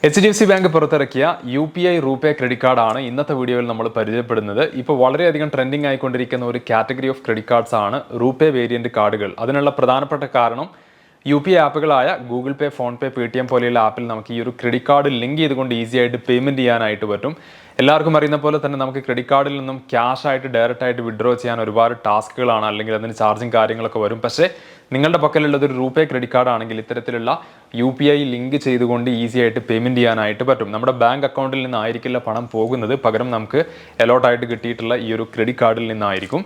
HDFC bank പുറത്തിറക്കിയ UPI RuPay credit കാർഡാണ് ഇന്നത്തെ വീഡിയോയിൽ നമ്മൾ പരിചയപ്പെടുന്നത്. ഇപ്പോൾ വളരെയധികം ട്രെൻഡിങ് ആയിക്കൊണ്ടിരിക്കുന്ന ഒരു കാറ്റഗറി ഓഫ് ക്രെഡിറ്റ് കാർഡ്സ് ആണ് റൂപേ വേരിയന്റ് കാർഡുകൾ. അതിനുള്ള പ്രധാനപ്പെട്ട കാരണം UPI ആപ്പുകളായ ഗൂഗിൾ പേ, ഫോൺ പേ, Paytm പോലെയുള്ള ആപ്പിൽ നമുക്ക് ഈ ഒരു ക്രെഡിറ്റ് കാർഡ് ലിങ്ക് ചെയ്തുകൊണ്ട് ഈസി ആയിട്ട് പേയ്മെന്റ് ചെയ്യാനായിട്ട് പറ്റും. എല്ലാവർക്കും അറിയുന്ന പോലെ തന്നെ നമുക്ക് ക്രെഡിറ്റ് കാർഡിൽ നിന്നും ക്യാഷ് ആയിട്ട് ഡയറക്റ്റ് ആയിട്ട് വിഡ്രോ ചെയ്യാൻ ഒരുപാട് ടാസ്കുകളാണ്, അല്ലെങ്കിൽ അതിന് ചാർജിങ് കാര്യങ്ങളൊക്കെ വരും. പക്ഷേ നിങ്ങളുടെ പക്കലുള്ളത് ഒരു റൂപേ ക്രെഡിറ്റ് കാർഡ് ആണെങ്കിൽ ഇത്തരത്തിലുള്ള UPI ലിങ്ക് ചെയ്തുകൊണ്ട് ഈസി ആയിട്ട് പേയ്മെന്റ് ചെയ്യാനായിട്ട് പറ്റും. നമ്മുടെ ബാങ്ക് അക്കൗണ്ടിൽ നിന്നായിരിക്കില്ല പണം പോകുന്നത്, പകരം നമുക്ക് അലോട്ടായിട്ട് കിട്ടിയിട്ടുള്ള ഈ ഒരു ക്രെഡിറ്റ് കാർഡിൽ നിന്നായിരിക്കും.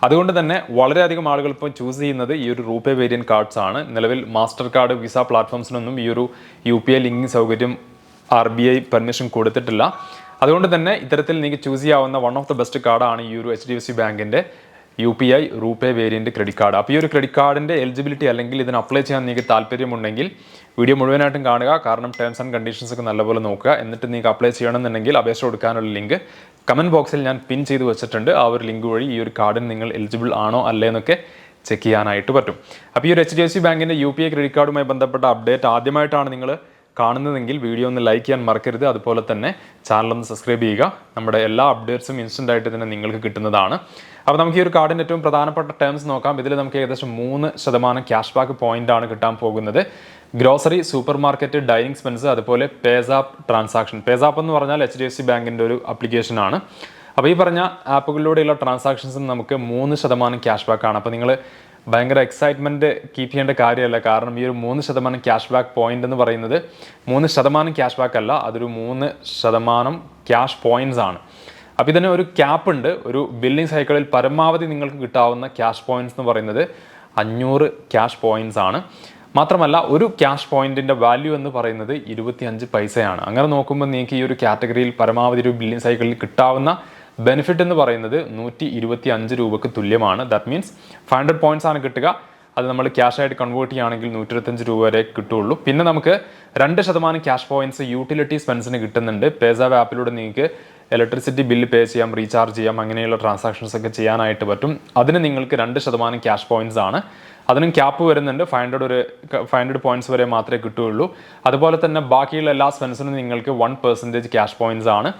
അതുകൊണ്ട് തന്നെ വളരെയധികം ആളുകൾ ഇപ്പോൾ ചൂസ് ചെയ്യുന്നത് ഈ ഒരു റൂപേ വേരിയന്റ് കാർഡ്സ് ആണ്. നിലവിൽ മാസ്റ്റർ കാർഡ്, വിസ പ്ലാറ്റ്ഫോംസിനൊന്നും ഈ ഒരു UPI ലിങ്കിങ് സൗകര്യം RBI പെർമിഷൻ കൊടുത്തിട്ടില്ല. അതുകൊണ്ട് തന്നെ ഇത്തരത്തിൽ നിങ്ങൾക്ക് ചൂസ് ചെയ്യാവുന്ന വൺ ഓഫ് ദ ബെസ്റ്റ് കാർഡാണ് ഈ ഒരു HDFC ബാങ്കിൻ്റെ UPI RuPay variant credit card. അപ്പോൾ ഈ ഒരു ക്രെഡിറ്റ് കാർഡിൻ്റെ എലിജിബിലിറ്റി അല്ലെങ്കിൽ ഇതിന് അപ്ലൈ ചെയ്യാൻ നിങ്ങൾക്ക് താല്പര്യമുണ്ടെങ്കിൽ വീഡിയോ മുഴുവനായിട്ടും കാണുക. കാരണം ടേംസ് ആൻഡ് കണ്ടീഷൻസ് ഒക്കെ നല്ലപോലെ നോക്കുക. എന്നിട്ട് നിങ്ങൾക്ക് അപ്ലൈ ചെയ്യണമെന്നുണ്ടെങ്കിൽ അപേക്ഷ കൊടുക്കാനുള്ള ലിങ്ക് കമൻറ്റ് ബോക്സിൽ ഞാൻ പിൻ ചെയ്ത് വെച്ചിട്ടുണ്ട്. ആ ഒരു ലിങ്ക് വഴി ഈ ഒരു കാർഡിന് നിങ്ങൾ എലിജിബിൾ ആണോ അല്ലേ എന്നൊക്കെ ചെക്ക് ചെയ്യാനായിട്ട് പറ്റും. അപ്പോൾ ഈ ഒരു HDFC ബാങ്കിൻ്റെ UPI ക്രെഡിറ്റ് കാർഡുമായി ബന്ധപ്പെട്ട അപ്ഡേറ്റ് ആദ്യമായിട്ടാണ് നിങ്ങൾ കാണുന്നതെങ്കിൽ വീഡിയോ ഒന്ന് ലൈക്ക് ചെയ്യാൻ മറക്കരുത്. അതുപോലെ തന്നെ ചാനലൊന്ന് സബ്സ്ക്രൈബ് ചെയ്യുക. നമ്മുടെ എല്ലാ അപ്ഡേറ്റ്സും ഇൻസ്റ്റൻ്റ് ആയിട്ട് തന്നെ നിങ്ങൾക്ക് കിട്ടുന്നതാണ്. അപ്പോൾ നമുക്ക് ഈ ഒരു കാർഡിൻ്റെ ഏറ്റവും പ്രധാനപ്പെട്ട ടേംസ് നോക്കാം. ഇതിൽ നമുക്ക് ഏകദേശം 3% ക്യാഷ് ബാക്ക് പോയിൻ്റാണ് കിട്ടാൻ പോകുന്നത്. Grocery, super market, dining expense, അതുപോലെ പേസാപ്പ് ട്രാൻസാക്ഷൻ. പേസാപ്പ് എന്ന് പറഞ്ഞാൽ HDFC ബാങ്കിൻ്റെ ഒരു ആപ്ലിക്കേഷനാണ്. അപ്പോൾ ഈ പറഞ്ഞ ആപ്പുകളിലൂടെയുള്ള ട്രാൻസാക്ഷൻസും നമുക്ക് 3% ക്യാഷ് ബാക്കാണ്. അപ്പോൾ നിങ്ങൾ ഭയങ്കര എക്സൈറ്റ്മെൻറ്റ് കീപ്പ് ചെയ്യേണ്ട കാര്യമല്ല. കാരണം ഈ ഒരു 3% ക്യാഷ് ബാക്ക് പോയിന്റ് എന്ന് പറയുന്നത് 3% ക്യാഷ് ബാക്ക് അല്ല, അതൊരു 3% ക്യാഷ് പോയിന്റ്സ് ആണ്. അപ്പോൾ ഇതിന് ഒരു ക്യാപ്പ് ഉണ്ട്. ഒരു ബില്ലിംഗ് സൈക്കിളിൽ പരമാവധി നിങ്ങൾക്ക് കിട്ടാവുന്ന ക്യാഷ് പോയിന്റ്സ് എന്ന് പറയുന്നത് 500 ക്യാഷ് പോയിന്റ്സ് ആണ്. മാത്രമല്ല ഒരു ക്യാഷ് പോയിന്റിൻ്റെ വാല്യൂ എന്ന് പറയുന്നത് 25 പൈസയാണ്. അങ്ങനെ നോക്കുമ്പോൾ നിങ്ങൾക്ക് ഈ ഒരു കാറ്റഗറിയിൽ പരമാവധി ഒരു ബില്ലിംഗ് സൈക്കിളിൽ കിട്ടാവുന്ന ബെനിഫിറ്റ് എന്ന് പറയുന്നത് 125 രൂപയ്ക്ക് തുല്യമാണ്. ദാറ്റ് മീൻസ് 500 പോയിന്റ്സ് ആണ് കിട്ടുക. അത് നമ്മൾ ക്യാഷ് ആയിട്ട് കൺവേർട്ട് ചെയ്യുകയാണെങ്കിൽ 125 രൂപ വരെ കിട്ടുള്ളൂ. പിന്നെ നമുക്ക് 2% ക്യാഷ് പോയിന്റ്സ് യൂട്ടിലിറ്റി സ്പെൻസിന് കിട്ടുന്നുണ്ട്. പേസാപ്പ് ആപ്പിലൂടെ നിങ്ങൾക്ക് ഇലക്ട്രിസിറ്റി ബില്ല് പേ ചെയ്യാം, റീചാർജ് ചെയ്യാം, അങ്ങനെയുള്ള ട്രാൻസാക്ഷൻസ് ഒക്കെ ചെയ്യാനായിട്ട് പറ്റും. അതിന് നിങ്ങൾക്ക് 2% ക്യാഷ് പോയിന്റ്സ് ആണ്. അതിനും ക്യാപ്പ് വരുന്നുണ്ട്. 500 പോയിന്റ്സ് വരെ മാത്രമേ കിട്ടുകയുള്ളൂ. അതുപോലെ തന്നെ ബാക്കിയുള്ള എല്ലാ സ്പെൻസിനും നിങ്ങൾക്ക് 1% ക്യാഷ് പോയിന്റ്സ് ആണ്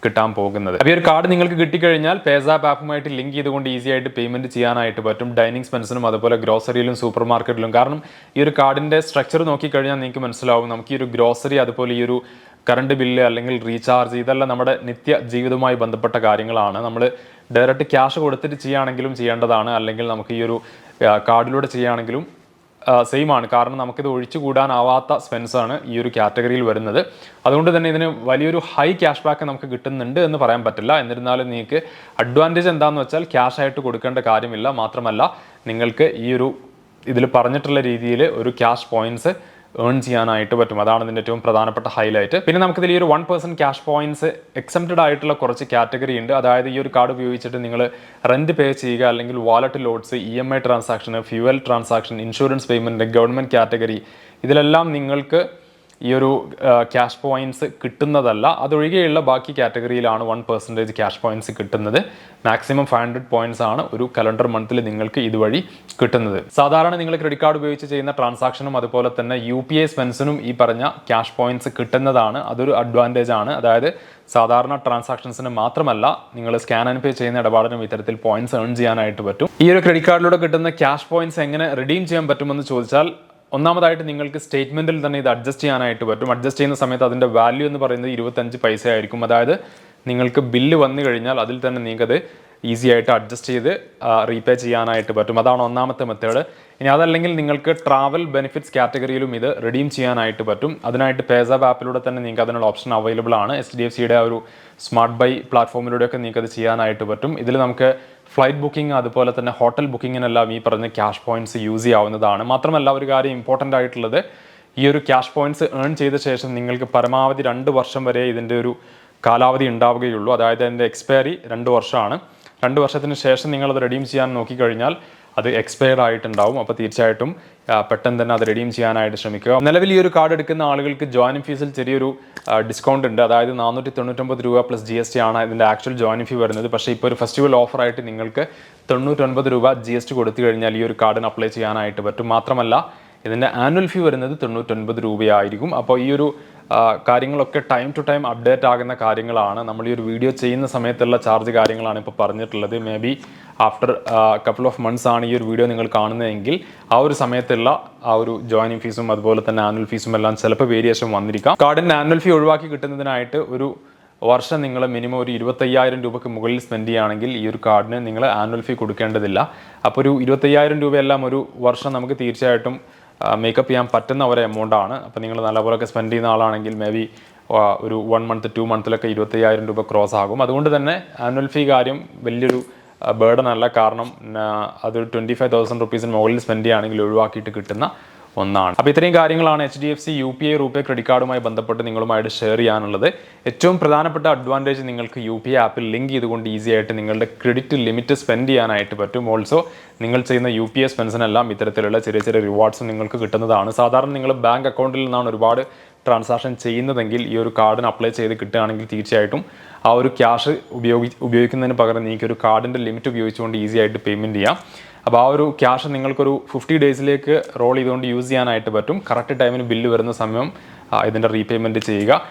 കിട്ടാൻ പോകുന്നത്. അപ്പോൾ ഈ ഒരു കാർഡ് നിങ്ങൾക്ക് കിട്ടിക്കഴിഞ്ഞാൽ പേസാപ്പ് ആപ്പുമായിട്ട് ലിങ്ക് ചെയ്തുകൊണ്ട് ഈസി ആയിട്ട് പേയ്മെന്റ് ചെയ്യാനായിട്ട് പറ്റും. ഡൈനിങ് എക്സ്പെൻസിനും അതുപോലെ ഗ്രോസറിയിലും സൂപ്പർ മാർക്കറ്റിലും. കാരണം ഈ ഒരു കാർഡിൻ്റെ സ്ട്രക്ചർ നോക്കിക്കഴിഞ്ഞാൽ നിങ്ങൾക്ക് മനസ്സിലാവും. നമുക്ക് ഈ ഒരു ഗ്രോസറി, അതുപോലെ ഈ ഒരു കറണ്ട് ബില്ല് അല്ലെങ്കിൽ റീചാർജ്, ഇതെല്ലാം നമ്മുടെ നിത്യ ജീവിതവുമായി ബന്ധപ്പെട്ട കാര്യങ്ങളാണ്. നമ്മൾ ഡയറക്റ്റ് ക്യാഷ് കൊടുത്തിട്ട് ചെയ്യുകയാണെങ്കിലും ചെയ്യേണ്ടതാണ്, അല്ലെങ്കിൽ നമുക്ക് ഈ ഒരു കാർഡിലൂടെ ചെയ്യുകയാണെങ്കിലും സെയിം ആണ്. കാരണം നമുക്കിത് ഒഴിച്ചുകൂടാനാവാത്ത സ്പെൻസാണ് ഈ ഒരു കാറ്റഗറിയിൽ വരുന്നത്. അതുകൊണ്ട് തന്നെ ഇതിന് വലിയൊരു ഹൈ ക്യാഷ് ബാക്ക് നമുക്ക് കിട്ടുന്നുണ്ട് എന്ന് പറയാൻ പറ്റില്ല. എന്നിരുന്നാലും നിങ്ങൾക്ക് അഡ്വാൻറ്റേജ് എന്താണെന്ന് വെച്ചാൽ ക്യാഷ് ആയിട്ട് കൊടുക്കേണ്ട കാര്യമില്ല. മാത്രമല്ല നിങ്ങൾക്ക് ഈ ഒരു ഇതിൽ പറഞ്ഞിട്ടുള്ള രീതിയിൽ ഒരു ക്യാഷ് പോയിന്റ്സ് ഏൺ ചെയ്യാനായിട്ട് പറ്റും. അതാണ് ഇതിൻ്റെ ഏറ്റവും പ്രധാനപ്പെട്ട ഹൈലൈറ്റ്. പിന്നെ നമുക്കിതിൽ ഈ ഒരു 1% ക്യാഷ് പോയിന്റ്സ് എക്സംപ്റ്റഡ് ആയിട്ടുള്ള കുറച്ച് കാറ്റഗറി ഉണ്ട്. അതായത് ഈ ഒരു കാർഡ് ഉപയോഗിച്ചിട്ട് നിങ്ങൾ റെന്റ് പേ ചെയ്യുക, അല്ലെങ്കിൽ wallet loads, EMI transaction, fuel transaction, insurance payment, government category, ഇതിലെല്ലാം നിങ്ങൾക്ക് ഈ ഒരു ക്യാഷ് പോയിന്റ്സ് കിട്ടുന്നതല്ല. അതൊഴികെയുള്ള ബാക്കി കാറ്റഗറിയിലാണ് 1% ക്യാഷ് പോയിന്റ്സ് കിട്ടുന്നത്. മാക്സിമം 500 പോയിന്റ്സ് ആണ് ഒരു കലണ്ടർ മന്തിൽ നിങ്ങൾക്ക് ഇതുവഴി കിട്ടുന്നത്. സാധാരണ നിങ്ങൾ ക്രെഡിറ്റ് കാർഡ് ഉപയോഗിച്ച് ചെയ്യുന്ന ട്രാൻസാക്ഷനും അതുപോലെ തന്നെ UPI സ്പെൻസിനും ഈ പറഞ്ഞ ക്യാഷ് പോയിന്റ്സ് കിട്ടുന്നതാണ്. അതൊരു അഡ്വാൻറ്റേജ് ആണ്. അതായത് സാധാരണ ട്രാൻസാക്ഷൻസിന് മാത്രമല്ല, നിങ്ങൾ സ്കാൻ ആൻഡ് പേ ചെയ്യുന്ന ഇടപാടിനും ഇത്തരത്തിൽ പോയിന്റ്സ് ഏൺ ചെയ്യാനായിട്ട് പറ്റും. ഈ ഒരു ക്രെഡിറ്റ് കാർഡിലൂടെ കിട്ടുന്ന ക്യാഷ് പോയിന്റ്സ് എങ്ങനെ റിഡീം ചെയ്യാൻ പറ്റുമെന്ന് ചോദിച്ചാൽ, ഒന്നാമതായിട്ട് നിങ്ങൾക്ക് സ്റ്റേറ്റ്മെൻറ്റിൽ തന്നെ ഇത് അഡ്ജസ്റ്റ് ചെയ്യാനായിട്ട് പറ്റും. അഡ്ജസ്റ്റ് ചെയ്യുന്ന സമയത്ത് അതിൻ്റെ വാല്യൂ എന്ന് പറയുന്നത് 25 പൈസ ആയിരിക്കും. അതായത് നിങ്ങൾക്ക് ബില്ല് വന്നു കഴിഞ്ഞാൽ അതിൽ തന്നെ നിങ്ങൾക്കത് ഈസി ആയിട്ട് അഡ്ജസ്റ്റ് ചെയ്ത് റീപേ ചെയ്യാനായിട്ട് പറ്റും. അതാണ് ഒന്നാമത്തെ മെത്തേഡ്. ഇനി അതല്ലെങ്കിൽ നിങ്ങൾക്ക് ട്രാവൽ ബെനിഫിറ്റ്സ് കാറ്റഗറിയിലും ഇത് റിഡീം ചെയ്യാനായിട്ട് പറ്റും. അതിനായിട്ട് പേസാപ്പ് ആപ്പിലൂടെ തന്നെ നിങ്ങൾക്ക് അതിനുള്ള ഓപ്ഷൻ അവൈലബിൾ ആണ്. HDFCയുടെ ഒരു സ്മാർട്ട് ബൈ പ്ലാറ്റ്ഫോമിലൂടെയൊക്കെ നിങ്ങൾക്ക് അത് ചെയ്യാനായിട്ട് പറ്റും. ഇതിൽ നമുക്ക് ഫ്ലൈറ്റ് ബുക്കിംഗ്, അതുപോലെ തന്നെ ഹോട്ടൽ ബുക്കിങ്ങിനെല്ലാം ഈ പറഞ്ഞ ക്യാഷ് പോയിന്റ്സ് യൂസ് ചെയ്യാവുന്നതാണ്. മാത്രമല്ല ഒരു കാര്യം ഇമ്പോർട്ടൻ്റ് ആയിട്ടുള്ളത്, ഈ ഒരു ക്യാഷ് പോയിന്റ്സ് ഏൺ ചെയ്ത ശേഷം നിങ്ങൾക്ക് പരമാവധി 2 വർഷം വരെ ഇതിൻ്റെ ഒരു കാലാവധി ഉണ്ടാവുകയുള്ളൂ. അതായത് അതിൻ്റെ എക്സ്പയറി 2 വർഷമാണ്. 2 വർഷത്തിന് ശേഷം നിങ്ങളത് റെഡീം ചെയ്യാൻ നോക്കിക്കഴിഞ്ഞാൽ അത് എക്സ്പയർഡ് ആയിട്ടുണ്ടാവും. അപ്പോൾ തീർച്ചയായിട്ടും പെട്ടെന്ന് തന്നെ അത് റെഡീം ചെയ്യാനായിട്ട് ശ്രമിക്കുക. നിലവിൽ ഈ ഒരു കാർഡ് എടുക്കുന്ന ആളുകൾക്ക് ജോയിനിങ് ഫീസിൽ ചെറിയൊരു ഡിസ്കൗണ്ട് ഉണ്ട്. അതായത് 499 രൂപ പ്ലസ് GST ആണ് ഇതിൻ്റെ ആക്ച്വൽ ജോയിനിങ് ഫീ വരുന്നത്. പക്ഷേ ഇപ്പോൾ ഒരു ഫെസ്റ്റിവൽ ഓഫറായിട്ട് നിങ്ങൾക്ക് 99 രൂപ GST കൊടുത്തു കഴിഞ്ഞാൽ ഈ ഒരു കാർഡിന് അപ്ലൈ ചെയ്യാനായിട്ട് പറ്റും. മാത്രമല്ല ഇതിൻ്റെ ആനുവൽ ഫീ വരുന്നത് 99 രൂപയായിരിക്കും. അപ്പോൾ ഈ ഒരു കാര്യങ്ങളൊക്കെ ടൈം ടു ടൈം അപ്ഡേറ്റ് ആകുന്ന കാര്യങ്ങളാണ്. നമ്മൾ ഈ ഒരു വീഡിയോ ചെയ്യുന്ന സമയത്തുള്ള ചാർജ് കാര്യങ്ങളാണ് ഇപ്പോൾ പറഞ്ഞിട്ടുള്ളത്. May be after couple of months ആണ് ഈ ഒരു വീഡിയോ നിങ്ങൾ കാണുന്നതെങ്കിൽ ആ ഒരു സമയത്തുള്ള ആ ഒരു ജോയിനിങ് ഫീസും അതുപോലെ തന്നെ ആനുവൽ ഫീസും എല്ലാം ചിലപ്പോൾ വേരിയേഷൻ വന്നിരിക്കാം. കാർഡിൻ്റെ ആനുവൽ ഫീ ഒഴിവാക്കി കിട്ടുന്നതിനായിട്ട് ഒരു വർഷം നിങ്ങൾ മിനിമം ഒരു 25,000 രൂപയ്ക്ക് മുകളിൽ സ്പെൻഡ് ചെയ്യുകയാണെങ്കിൽ ഈ ഒരു കാർഡിന് നിങ്ങൾ ആനുവൽ ഫീ കൊടുക്കേണ്ടതില്ല. അപ്പോൾ ഒരു 25,000 രൂപയെല്ലാം ഒരു വർഷം നമുക്ക് തീർച്ചയായിട്ടും മേക്കപ്പ് ചെയ്യാൻ പറ്റുന്ന ഒരു എമൗണ്ടാണ്. അപ്പോൾ നിങ്ങൾ നല്ലപോലെയൊക്കെ സ്പെൻഡ് ചെയ്യുന്ന ആളാണെങ്കിൽ മേ ബി ഒരു 1 മന്ത് 2 മന്തിലൊക്കെ 25,000 രൂപ ക്രോസ് ആകും. അതുകൊണ്ട് തന്നെ ആനുവൽ ഫീ കാര്യം വലിയൊരു ബേർഡൻ അല്ല. കാരണം അതൊരു 25,000 റുപ്പീസിന് മുകളിൽ സ്പെൻഡ് ചെയ്യുകയാണെങ്കിൽ ഒഴിവാക്കിയിട്ട് കിട്ടുന്ന ഒന്നാണ്. അപ്പോൾ ഇത്രയും കാര്യങ്ങളാണ് HDFC UPI റൂപേ ക്രെഡിറ്റ് കാർഡുമായി ബന്ധപ്പെട്ട് നിങ്ങളുമായിട്ട് ഷെയർ ചെയ്യാനുള്ളത്. ഏറ്റവും പ്രധാനപ്പെട്ട അഡ്വാൻറ്റേജ് നിങ്ങൾക്ക് UPI ആപ്പിൽ ലിങ്ക് ചെയ്തുകൊണ്ട് ഈസി ആയിട്ട് നിങ്ങളുടെ ക്രെഡിറ്റ് ലിമിറ്റ് സ്പെൻഡ് ചെയ്യാനായിട്ട് പറ്റും. ഓൾസോ നിങ്ങൾ ചെയ്യുന്ന UPI എക്സ്പെൻസിനെല്ലാം ഇത്തരത്തിലുള്ള ചെറിയ ചെറിയ റിവാർഡ്സും നിങ്ങൾക്ക് കിട്ടുന്നതാണ്. സാധാരണ നിങ്ങൾ ബാങ്ക് അക്കൗണ്ടിൽ നിന്നാണ് ഒരുപാട് ട്രാൻസാക്ഷൻ ചെയ്യുന്നതെങ്കിൽ ഈ ഒരു കാർഡിന് അപ്ലൈ ചെയ്ത് കിട്ടുകയാണെങ്കിൽ തീർച്ചയായിട്ടും ആ ഒരു ക്യാഷ് ഉപയോഗിക്കുന്നതിന് പകരം നിങ്ങൾക്ക് ഒരു കാർഡിൻ്റെ ലിമിറ്റ് ഉപയോഗിച്ചുകൊണ്ട് ഈസി ആയിട്ട് പേയ്മെൻറ്റ് ചെയ്യാം. അപ്പോൾ ആ ഒരു ക്യാഷ് നിങ്ങൾക്കൊരു 50 ഡേയ്സിലേക്ക് റോൾ ചെയ്തുകൊണ്ട് യൂസ് ചെയ്യാനായിട്ട് പറ്റും. കറക്റ്റ് ടൈമിന് ബില്ല് വരുന്ന സമയം ഇതിൻ്റെ റീപേയ്മെൻറ്റ് ചെയ്യുക.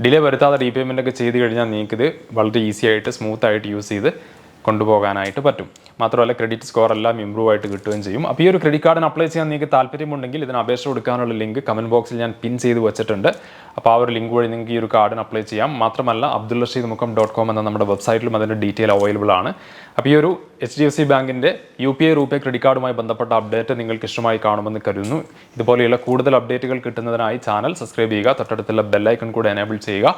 ഡിലേ വരുത്താതെ റീപേയ്മെൻ്റ് ഒക്കെ ചെയ്ത് കഴിഞ്ഞാൽ നിങ്ങൾക്കിത് വളരെ ഈസി ആയിട്ട് സ്മൂത്ത് ആയിട്ട് യൂസ് ചെയ്ത് കൊണ്ടുപോകാനായിട്ട് പറ്റും. മാത്രമല്ല ക്രെഡിറ്റ് സ്കോർ എല്ലാം ഇമ്പ്രൂവ് ആയിട്ട് കിട്ടുകയും ചെയ്യും. അപ്പോൾ ഈ ഒരു ക്രെഡിറ്റ് കാർഡിന് അപ്ലൈ ചെയ്യാൻ നിങ്ങൾക്ക് താല്പര്യമുണ്ടെങ്കിൽ ഇതിന് അപേക്ഷ കൊടുക്കാനുള്ള ലിങ്ക് കമൻറ്റ് ബോക്സിൽ ഞാൻ പിൻ ചെയ്ത് വെച്ചിട്ടുണ്ട്. അപ്പോൾ ആ ഒരു ലിങ്ക് വഴി നിങ്ങൾക്ക് ഈ ഒരു കാർഡിന് അപ്ലൈ ചെയ്യാം. മാത്രമല്ല abdulrasheedmukkam.com എന്ന നമ്മുടെ വെബ്സൈറ്റിലും അതിൻ്റെ ഡീറ്റെയിൽ അവൈലബിൾ ആണ്. അപ്പോൾ ഈ ഒരു HDFC ബാങ്കിൻ്റെ UPI റൂപേ ക്രെഡിറ്റ് കാർഡുമായി ബന്ധപ്പെട്ട അപ്ഡേറ്റ് നിങ്ങൾക്ക് ഇഷ്ടമായി കാണുമെന്ന് കരുതുന്നു. ഇതുപോലെയുള്ള കൂടുതൽ അപ്ഡേറ്റുകൾ കിട്ടുന്നതിനായി ചാനൽ സബ്സ്ക്രൈബ് ചെയ്യുക. തൊട്ടടുത്തുള്ള ബെല്ലൈക്കൺ കൂടെ എനേബിൾ ചെയ്യുക.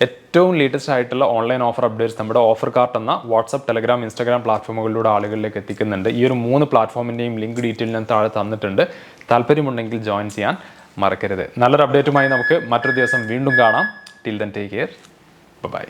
ഏറ്റവും ലേറ്റസ്റ്റ് ആയിട്ടുള്ള ഓൺലൈൻ ഓഫർ അപ്ഡേറ്റ്സ് നമ്മുടെ ഓഫർ കാർട്ട് എന്ന വാട്സപ്പ്, ടെലഗ്രാം, ഇൻസ്റ്റാഗ്രാം പ്ലാറ്റ്ഫോമുകളിലൂടെ ആളുകളിലേക്ക് എത്തിക്കുന്നുണ്ട്. ഈ ഒരു 3 പ്ലാറ്റ്ഫോമിൻ്റെയും ലിങ്ക് ഡീറ്റെയിൽ ഞാൻ താഴെ തന്നിട്ടുണ്ട്. താല്പര്യമുണ്ടെങ്കിൽ ജോയിൻ ചെയ്യാൻ മറക്കരുത്. നല്ലൊരു അപ്ഡേറ്റുമായി നമുക്ക് മറ്റൊരു ദിവസം വീണ്ടും കാണാം. Till then take care. By.